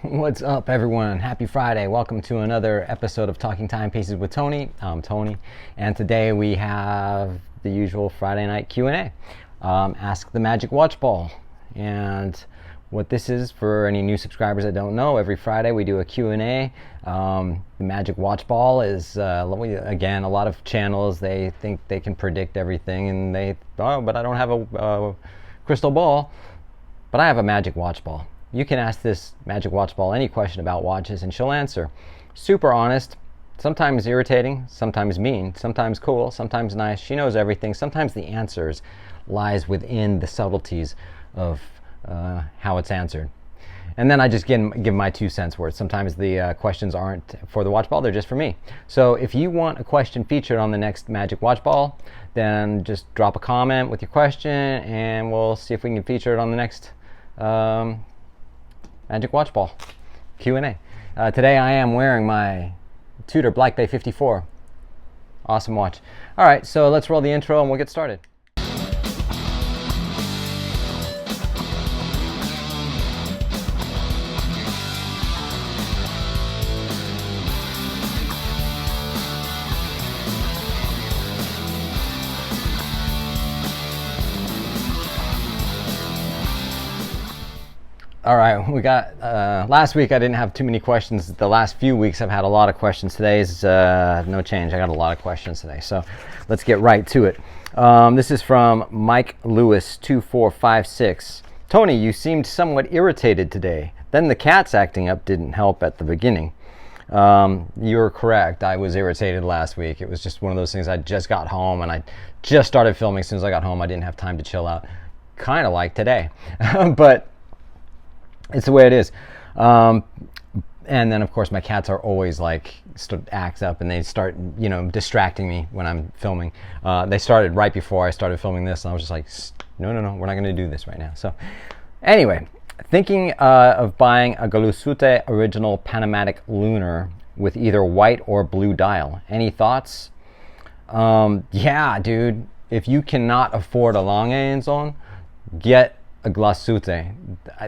What's up, everyone? Happy Friday. Welcome to another episode of Talking Timepieces with Tony. I'm Tony, and today we have the usual Friday night Q&A. Ask the Magic Watch Ball. And what this is, for any new subscribers that don't know, every Friday we do a Q&A. The Magic Watch Ball is, again, a lot of channels, they think they can predict everything, and but I don't have a crystal ball, but I have a Magic Watch Ball. You can ask this Magic Watch Ball any question about watches and she'll answer. Super honest, sometimes irritating, sometimes mean, sometimes cool, sometimes nice. She knows everything. Sometimes the answers lies within the subtleties of how it's answered. And then I just give my 2 cents worth. Sometimes the questions aren't for the watch ball, they're just for me. So if you want a question featured on the next Magic Watch Ball, then just drop a comment with your question and we'll see if we can feature it on the next Magic Watch Ball Q&A. Today I am wearing my Tudor Black Bay 54. Awesome watch. All right, so let's roll the intro and we'll get started. All right, we got, last week I didn't have too many questions. The last few weeks I've had a lot of questions. Today's no change. I got a lot of questions today. So let's get right to it. This is from Mike Lewis 2456. Tony, you seemed somewhat irritated today. Then the cat's acting up didn't help at the beginning. You're correct. I was irritated last week. It was just one of those things. I just got home and I just started filming. As soon as I got home, I didn't have time to chill out. Kind of like today. But it's the way it is. And then, of course, my cats are always like, act up and they start, distracting me when I'm filming. They started right before I started filming this, and I was just like, no, we're not going to do this right now. So anyway, thinking of buying a Galusute original Panamatic Lunar with either white or blue dial. Any thoughts? Yeah, dude. If you cannot afford a Lange, get a Glasute.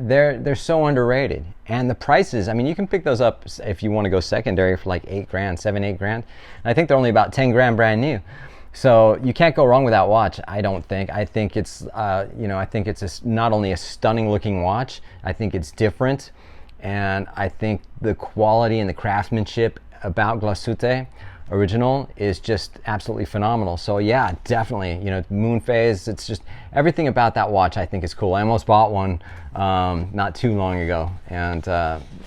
They're so underrated, and the prices, I mean, you can pick those up if you want to go secondary for like $8,000, $7-8,000. And I think they're only about $10,000 brand new, so you can't go wrong with that watch. I don't think. I think it's I think it's not only a stunning looking watch, I think it's different, and I think the quality and the craftsmanship about Glasute original is just absolutely phenomenal. So yeah, definitely, moon phase, it's just everything about that watch I think is cool. I almost bought one not too long ago, and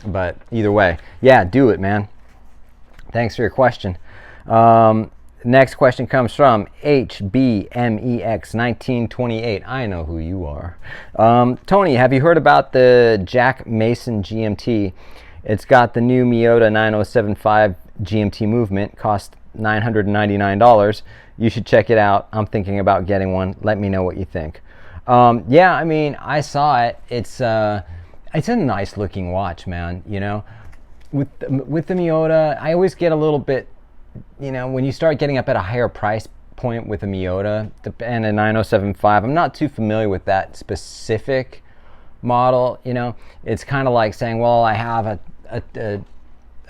but either way, yeah, do it, man. Thanks for your question. Next question comes from HBMEX1928. I know who you are. Tony, have you heard about the Jack Mason GMT? It's got the new Miota 9075 GMT movement, cost $999. You should check it out. I'm thinking about getting one. Let me know what you think. Yeah, I mean, I saw it. It's a nice looking watch, man. With the Miota, I always get a little bit, when you start getting up at a higher price point with a Miota and a 9075, I'm not too familiar with that specific model. It's kind of like saying, well, I have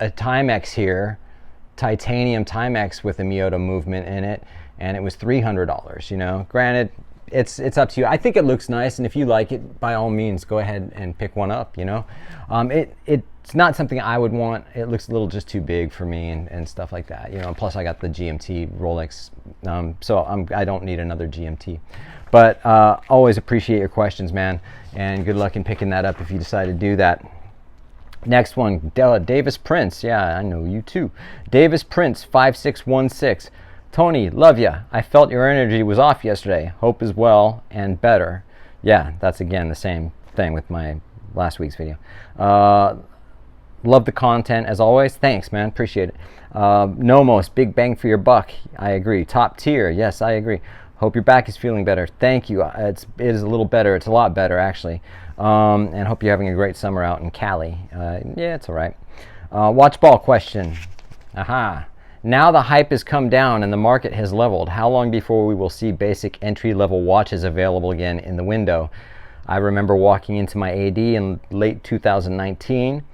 a Timex here, titanium Timex with a Miota movement in it, and it was $300. Granted, it's up to you. I think it looks nice, and if you like it, by all means, go ahead and pick one up. It's not something I would want. It looks a little just too big for me and stuff like that. Plus I got the GMT Rolex, so I don't need another GMT. But always appreciate your questions, man, and good luck in picking that up if you decide to do that. Next one, Della, Davis Prince. Yeah, I know you too. Davis Prince 5616. Tony, love ya. I felt your energy was off yesterday. Hope is well and better. Yeah, that's again the same thing with my last week's video. Love the content as always. Thanks, man. Appreciate it. Nomos, big bang for your buck. I agree. Top tier. Yes, I agree. Hope your back is feeling better. Thank you. It is a little better. It's a lot better, actually. And hope you're having a great summer out in Cali. Yeah, it's all right. Watch ball question. Aha. Now the hype has come down and the market has leveled. How long before we will see basic entry-level watches available again in the window? I remember walking into my AD in late 2019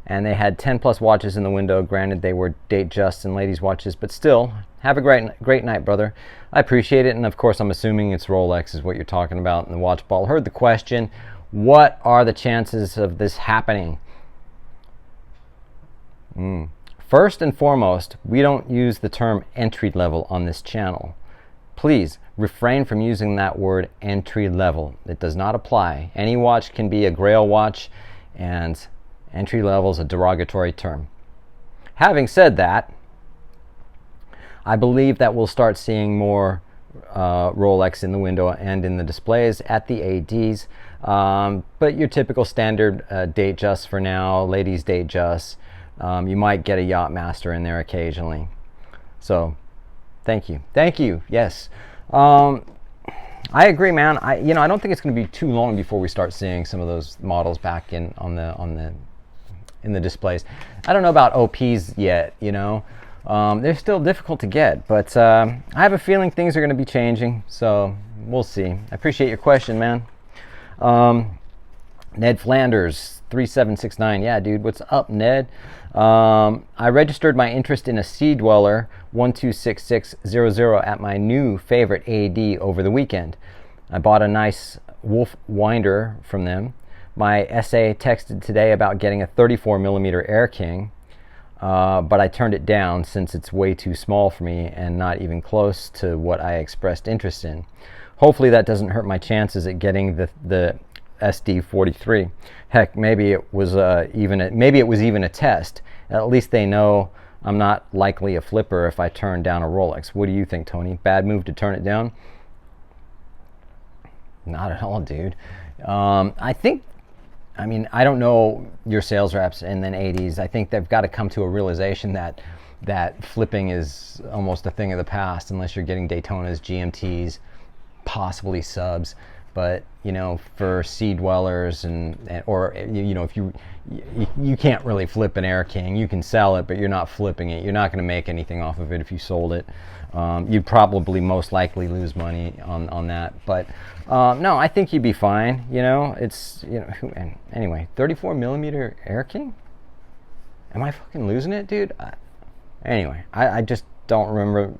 and they had 10 plus watches in the window. Granted, they were date just and ladies' watches, but still, have a great night, brother. I appreciate it, and of course, I'm assuming it's Rolex is what you're talking about in the watch ball. Heard the question. What are the chances of this happening? First and foremost, we don't use the term entry level on this channel. Please refrain from using that word entry level. It does not apply. Any watch can be a Grail watch, and entry level is a derogatory term. Having said that, I believe that we'll start seeing more Rolex in the window and in the displays at the ADs. But your typical standard date just for now, ladies date just. You might get a Yachtmaster in there occasionally. So, thank you. Yes, I agree, man. I don't think it's going to be too long before we start seeing some of those models back in the displays. I don't know about OPs yet. They're still difficult to get, but I have a feeling things are going to be changing. So we'll see. I appreciate your question, man. Ned Flanders 3769. Yeah, dude, what's up, Ned? I registered my interest in a Sea Dweller 126600 at my new favorite AD over the weekend. I bought a nice Wolf winder from them. My SA texted today about getting a 34mm Air King, but I turned it down since it's way too small for me and not even close to what I expressed interest in. Hopefully that doesn't hurt my chances at getting the SD43. Heck, maybe it was even a test. At least they know I'm not likely a flipper if I turn down a Rolex. What do you think, Tony? Bad move to turn it down? Not at all, dude. I don't know your sales reps and then ADs. I think they've got to come to a realization that flipping is almost a thing of the past, unless you're getting Daytonas, GMTs, possibly subs. But for Sea Dwellers or if you can't really flip an Air King. You can sell it, but you're not flipping it. You're not going to make anything off of it if you sold it. You'd probably most likely lose money on that. But no, I think you'd be fine. Anyway, 34mm Air King. Am I fucking losing it, dude? Anyway, I just don't remember.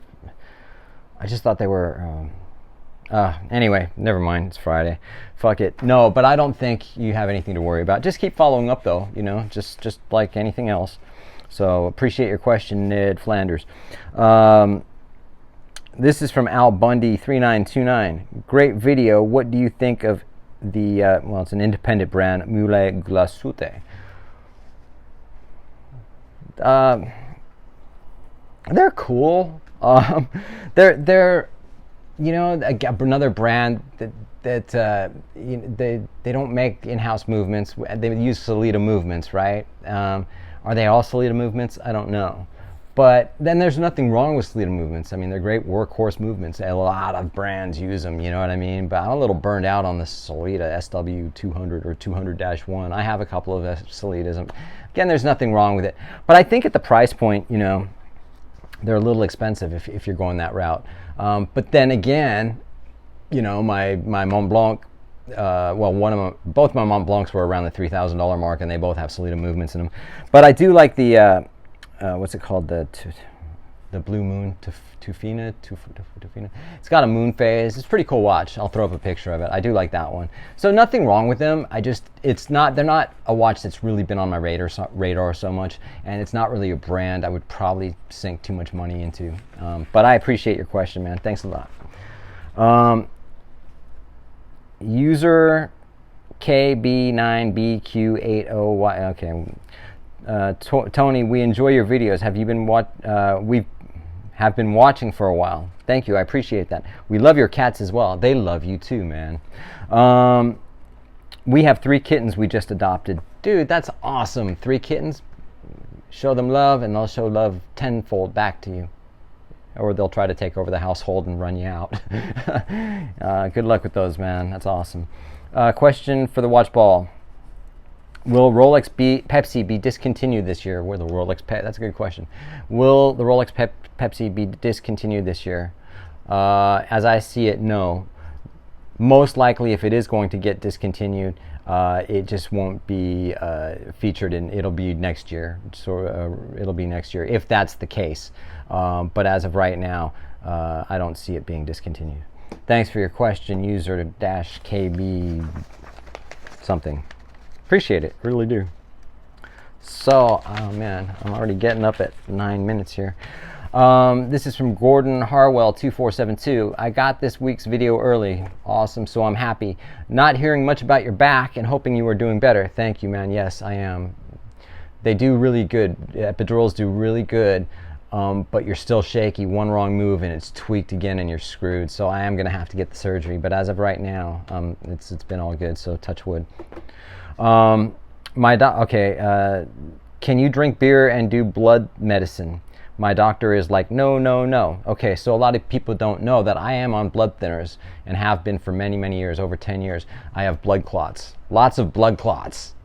I just thought they were. Anyway, never mind. It's Friday. Fuck it. No, but I don't think you have anything to worry about. Just keep following up, though. Just like anything else. So appreciate your question, Ned Flanders. This is from Al Bundy 3929. Great video. What do you think of the? It's an independent brand, Mule Glasute. They're cool. They're another brand that they don't make in-house movements. They use Sellita movements, right? Are they all Sellita movements? I don't know. But then there's nothing wrong with Sellita movements. I mean, they're great workhorse movements. A lot of brands use them, you know what I mean? But I'm a little burned out on the Sellita SW200 or 200-1. I have a couple of Sellitas. Again, there's nothing wrong with it. But I think at the price point, they're a little expensive if you're going that route. But then again, my Mont Blanc, both my Mont Blancs were around the $3,000 mark, and they both have Sellita movements in them. But I do like the, what's it called, the Blue Moon Tufina. It's got a moon phase. It's a pretty cool watch. I'll throw up a picture of it. I do like that one. So nothing wrong with them. They're not a watch that's really been on my radar so much, and it's not really a brand I would probably sink too much money into. But I appreciate your question, man. Thanks a lot. User KB9BQ80Y. Okay. Tony, we enjoy your videos. Have you been we have been watching for a while. Thank you. I appreciate that. We love your cats as well. They love you too, man. We have 3 kittens we just adopted. Dude, that's awesome. 3 kittens. Show them love, and they'll show love tenfold back to you. Or they'll try to take over the household and run you out. Good luck with those, man. That's awesome. Question for the watch ball. Will Rolex Pepsi be discontinued this year? That's a good question. Will the Rolex Pepsi be discontinued this year? As I see it, no. Most likely, if it is going to get discontinued, It just won't be featured in. It'll be next year. So it'll be next year if that's the case. But as of right now, I don't see it being discontinued. Thanks for your question, user -KB something. Appreciate it, really do. So, oh man, I'm already getting up at 9 minutes here. This is from Gordon Harwell 2472. I got this week's video early. Awesome, so I'm happy. Not hearing much about your back and hoping you are doing better. Thank you, man. Yes, I am. They do really good. Epidurals do really good, but you're still shaky. One wrong move and it's tweaked again and you're screwed. So I am going to have to get the surgery. But as of right now, it's been all good, so touch wood. Can you drink beer and do blood medicine? My doctor is like, no, no, no. Okay, so a lot of people don't know that I am on blood thinners and have been for many, many years, over 10 years. I have blood clots, lots of blood clots.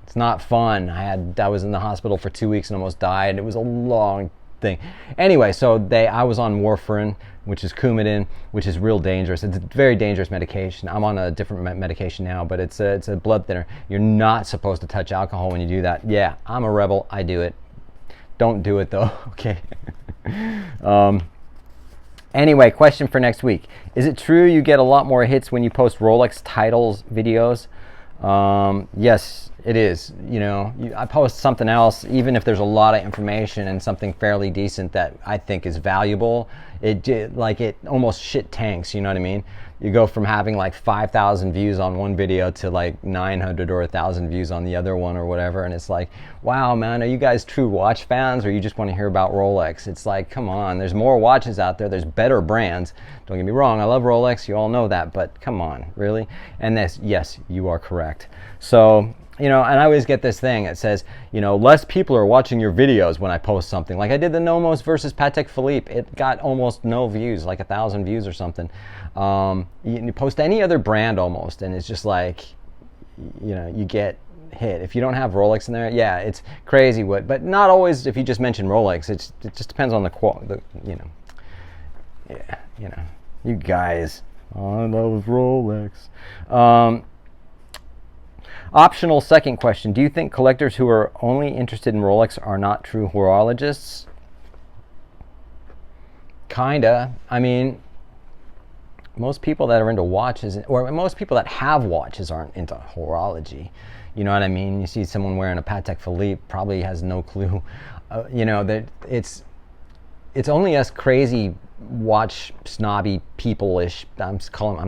It's not fun. I was in the hospital for 2 weeks and almost died. It was a long thing. Anyway, so I was on warfarin, which is Coumadin, which is real dangerous. It's a very dangerous medication. I'm on a different medication now, but it's a blood thinner. You're not supposed to touch alcohol when you do that. Yeah, I'm a rebel. I do it. Don't do it though. Okay. Anyway, question for next week. Is it true you get a lot more hits when you post Rolex titles videos? Yes, it is. You know, I post something else, even if there's a lot of information and something fairly decent that I think is valuable, it almost shit tanks, you know what I mean? You go from having like 5,000 views on one video to like 900 or 1,000 views on the other one or whatever, and it's like, wow, man, are you guys true watch fans or you just want to hear about Rolex? It's like, come on, there's more watches out there, there's better brands. Don't get me wrong, I love Rolex, you all know that, but come on, really? And yes, you are correct. So, you know, and I always get this thing that says, you know, less people are watching your videos when I post something. Like I did the Nomos versus Patek Philippe. It got almost no views, like 1,000 views or something. You post any other brand almost, and it's just like, you know, you get hit. If you don't have Rolex in there, yeah, it's crazy but not always if you just mention Rolex. It just depends on the you know. Yeah, you know, you guys, I love Rolex. Optional second question. Do you think collectors who are only interested in Rolex are not true horologists? Kinda. I mean, most people that are into watches, or most people that have watches aren't into horology. You know what I mean? You see someone wearing a Patek Philippe, probably has no clue. You know, that it's only us crazy watch snobby people-ish. I'm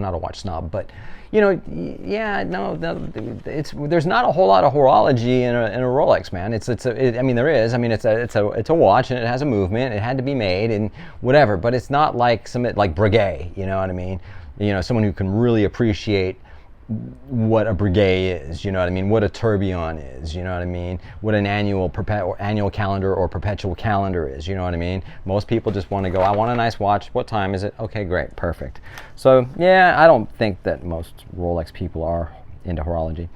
not a watch snob, but you know, yeah, no, there's not a whole lot of horology in a Rolex, man. I mean, there is. I mean, it's a watch and it has a movement. It had to be made and whatever, but it's not like like Breguet. You know what I mean? You know, someone who can really appreciate what a Breguet is, you know what I mean? What a tourbillon is, you know what I mean? What an annual calendar or perpetual calendar is, you know what I mean? Most people just want to go, I want a nice watch. What time is it? Okay, great, perfect. So yeah, I don't think that most Rolex people are into horology.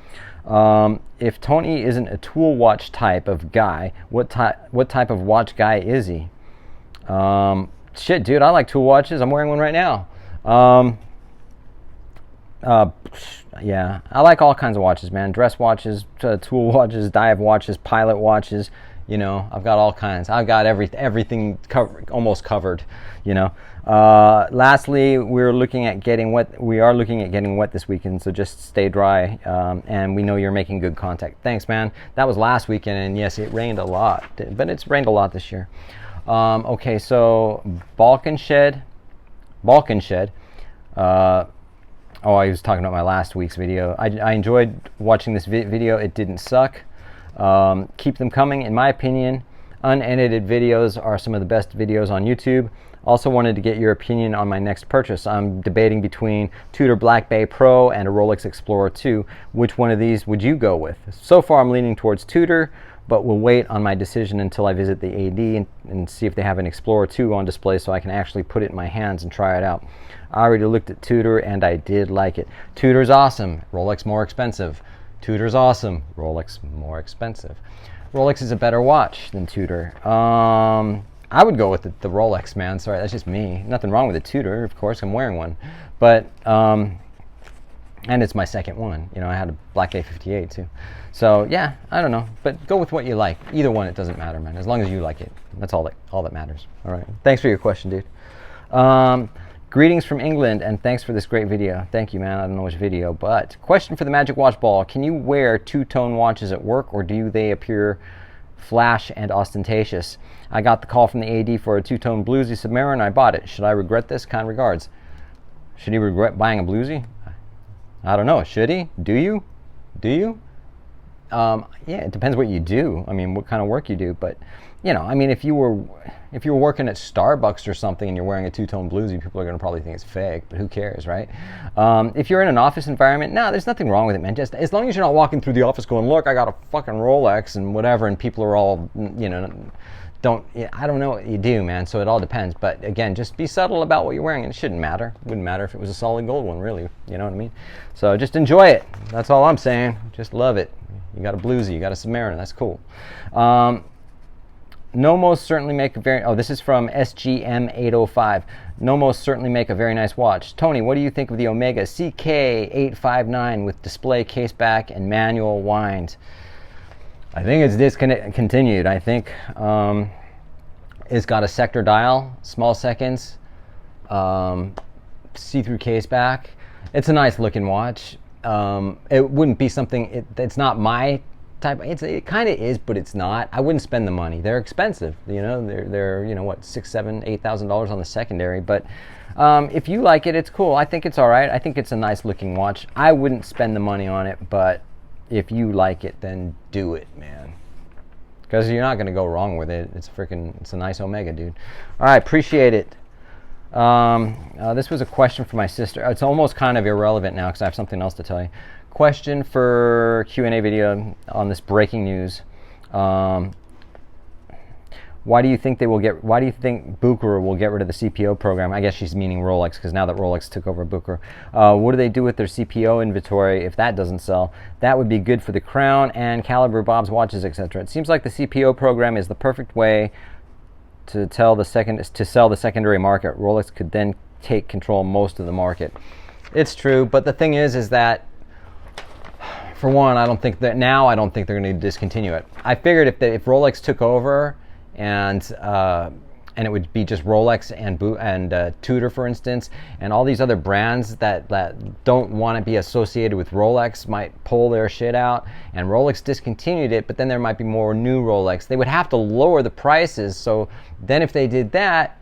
If Tony isn't a tool watch type of guy, what type of watch guy is he? Shit, dude, I like tool watches. I'm wearing one right now. Yeah, I like all kinds of watches, man. Dress watches, tool watches, dive watches, pilot watches. You know, I've got all kinds. I've got everything almost covered. You know. Lastly, we are looking at getting wet this weekend. So just stay dry, and we know you're making good contact. Thanks, man. That was last weekend, and yes, it rained a lot, but it's rained a lot this year. Okay, so Balkan Shed. Oh, I was talking about my last week's video. I enjoyed watching this video. It didn't suck. Keep them coming. In my opinion, unedited videos are some of the best videos on YouTube. Also wanted to get your opinion on my next purchase. I'm debating between Tudor Black Bay Pro and a Rolex Explorer 2. Which one of these would you go with? So far I'm leaning towards Tudor, but will wait on my decision until I visit the AD and see if they have an Explorer 2 on display so I can actually put it in my hands and try it out. I already looked at Tudor and I did like it. Tudor's awesome, Rolex more expensive. Tudor's awesome, Rolex more expensive. Rolex is a better watch than Tudor. I would go with the Rolex, man. Sorry, that's just me. Nothing wrong with the Tudor, of course, I'm wearing one. But And it's my second one. You know, I had a Black Day 58 too. So yeah, I don't know, but go with what you like. Either one, it doesn't matter, man. As long as you like it, that's all that matters. All right. Thanks for your question, dude. Greetings from England, and thanks for this great video. Thank you, man. I don't know which video, but question for the Magic Watch Ball: can you wear two-tone watches at work, or do they appear flash and ostentatious? I got the call from the AD for a two-tone bluesy Submariner, and I bought it. Should I regret this? Kind regards. Should he regret buying a bluesy? I don't know. Should he? Do you? Do you? Yeah, it depends what you do. I mean, what kind of work you do. But, you know, I mean, if you were working at Starbucks or something and you're wearing a two-tone bluesy, people are going to probably think it's fake, but who cares, right? If you're in an office environment, no, there's nothing wrong with it, man. Just as long as you're not walking through the office going, look, I got a fucking Rolex and whatever, and people are all, you know, I don't know what you do, man, so it all depends. But again, just be subtle about what you're wearing, and it shouldn't matter. It wouldn't matter if it was a solid gold one, really. You know what I mean? So just enjoy it. That's all I'm saying. Just love it. You got a bluesy, you got a Submariner, that's cool. Nomos certainly make a very, this is from SGM805. Nomos certainly make a very nice watch. Tony, what do you think of the Omega CK859 with display case back and manual wind? I think it's discontinued. I think it's got a sector dial, small seconds, see-through case back. It's a nice looking watch. It wouldn't be something, it's not my type. It kind of is, but it's not. I wouldn't spend the money. They're expensive. You know, they're you know what, $6,000, $7,000, $8,000 on the secondary. But if you like it, it's cool. I think it's all right. I think it's a nice looking watch. I wouldn't spend the money on it, but if you like it, then do it, man. Because you're not going to go wrong with it. It's a nice Omega, dude. All right, appreciate it. This was a question for my sister. It's almost kind of irrelevant now because I have something else to tell you. Question for Q&A video on this breaking news. Why do you think Bucherer will get rid of the CPO program? I guess she's meaning Rolex, because now that Rolex took over Bucherer. What do they do with their CPO inventory if that doesn't sell? That would be good for the Crown and Caliber Bob's watches, etc. It seems like the CPO program is the perfect way to sell the secondary market. Rolex could then take control of most of the market. It's true, but the thing is that, for one, I don't think they're going to discontinue it. I figured if Rolex took over and it would be just Rolex and Tudor, for instance, and all these other brands that don't want to be associated with Rolex might pull their shit out, and Rolex discontinued it, but then there might be more new Rolex. They would have to lower the prices, so then if they did that,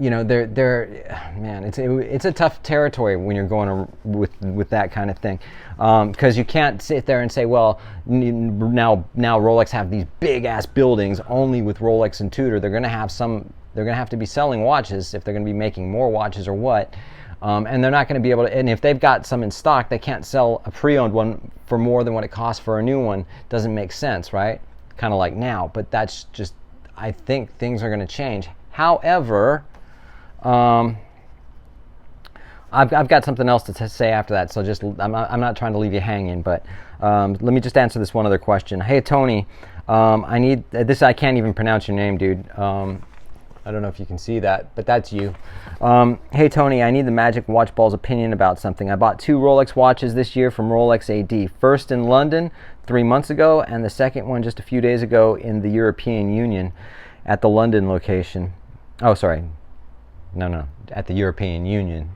you know, man, it's a tough territory when you're going with that kind of thing, because you can't sit there and say, well, now Rolex have these big ass buildings only with Rolex and Tudor. They're going to have to be selling watches if they're going to be making more watches or what, and they're not going to be able to. And if they've got some in stock, they can't sell a pre-owned one for more than what it costs for a new one. Doesn't make sense, right? Kind of like now, but that's just, I think things are going to change. However, I've got something else to say after that, so just I'm not trying to leave you hanging, but let me just answer this one other question. Hey Tony, I need this. I can't even pronounce your name, dude. I don't know if you can see that, but that's you. Hey Tony, I need the Magic Watch Ball's opinion about something. I bought 2 Rolex watches this year from Rolex AD. First in London 3 months ago, and the second one just a few days ago in the European Union at the London location. Oh, sorry. No, at the European Union.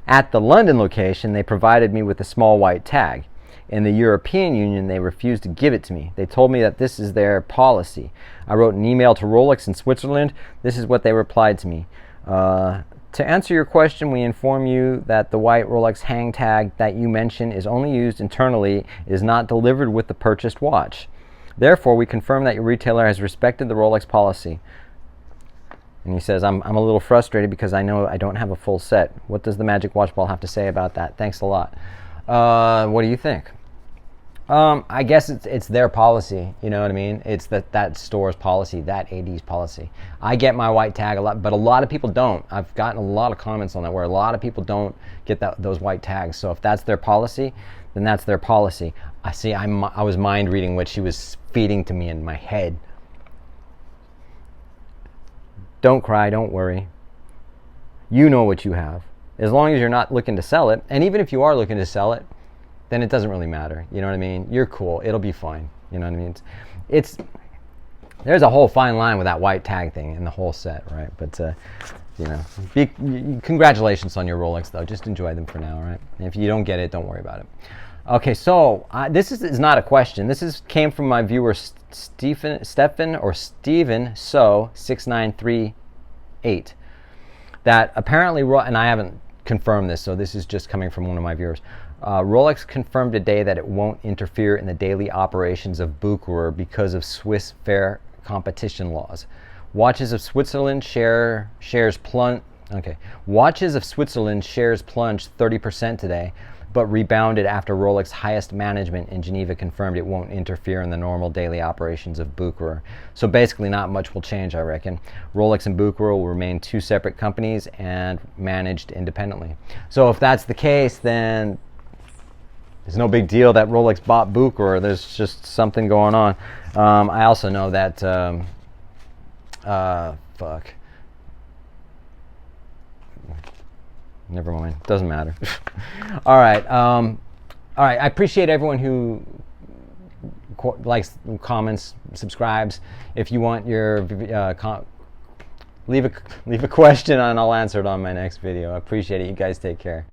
At the London location, they provided me with a small white tag. In the European Union, they refused to give it to me. They told me that this is their policy. I wrote an email to Rolex in Switzerland. This is what they replied to me. To answer your question, we inform you that the white Rolex hang tag that you mentioned is only used internally, is not delivered with the purchased watch. Therefore, we confirm that your retailer has respected the Rolex policy. And he says, I'm a little frustrated because I know I don't have a full set. What does the Magic Watch Ball have to say about that? Thanks a lot. What do you think? I guess it's their policy. You know what I mean? It's that store's policy, that AD's policy. I get my white tag a lot, but a lot of people don't. I've gotten a lot of comments on that where a lot of people don't get those white tags. So if that's their policy, then that's their policy. I was mind reading what she was feeding to me in my head. Don't cry, don't worry. You know what you have. As long as you're not looking to sell it, and even if you are looking to sell it, then it doesn't really matter. You know what I mean? You're cool. It'll be fine. You know what I mean? There's a whole fine line with that white tag thing in the whole set, right? But, you know, congratulations on your Rolex, though. Just enjoy them for now, right? And if you don't get it, don't worry about it. Okay, so this is not a question. This came from my viewer, Stephen So 6938. That apparently, and I haven't confirmed this, so this is just coming from one of my viewers. Rolex confirmed today that it won't interfere in the daily operations of Bucherer because of Swiss fair competition laws. Watches of Switzerland shares plunged 30% today, but rebounded after Rolex highest management in Geneva confirmed it won't interfere in the normal daily operations of Bucherer. So basically not much will change, I reckon. Rolex and Bucherer will remain two separate companies and managed independently. So if that's the case, then it's no big deal that Rolex bought Bucherer. There's just something going on. I also know that never mind. Doesn't matter. All right. I appreciate everyone who likes, comments, subscribes. If you want your leave a question and I'll answer it on my next video. I appreciate it. You guys take care.